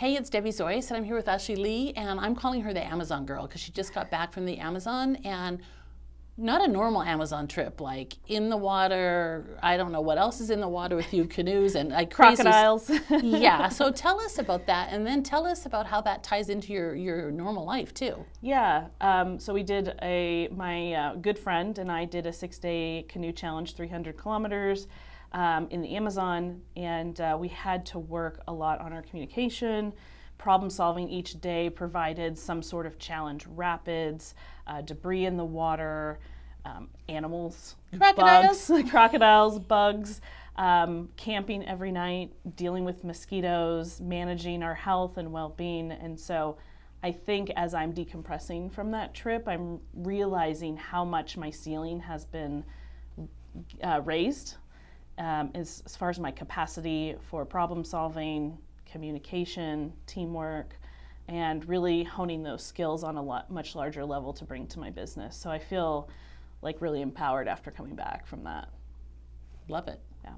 Hey, it's Debbie Zoyce, and I'm here with Ashley Lee, and I'm calling her the Amazon girl because she just got back from the Amazon, and not a normal Amazon trip, like in the water. I don't know what else is in the water with you, canoes and like crazy Crocodiles. Yeah, so tell us about that, and then tell us about how that ties into your normal life too. Yeah, so we did my good friend and I did a 6-day canoe challenge, 300 kilometers in the Amazon, and we had to work a lot on our communication, problem solving each day, provided some sort of challenge, rapids, debris in the water, animals, Crocodiles. bugs, crocodiles, bugs, camping every night, dealing with mosquitoes, managing our health and well-being. And so I think as I'm decompressing from that trip, I'm realizing how much my ceiling has been raised as far as my capacity for problem solving, communication, teamwork, and really honing those skills on a much larger level to bring to my business. So I feel like really empowered after coming back from that. Love it. Yeah.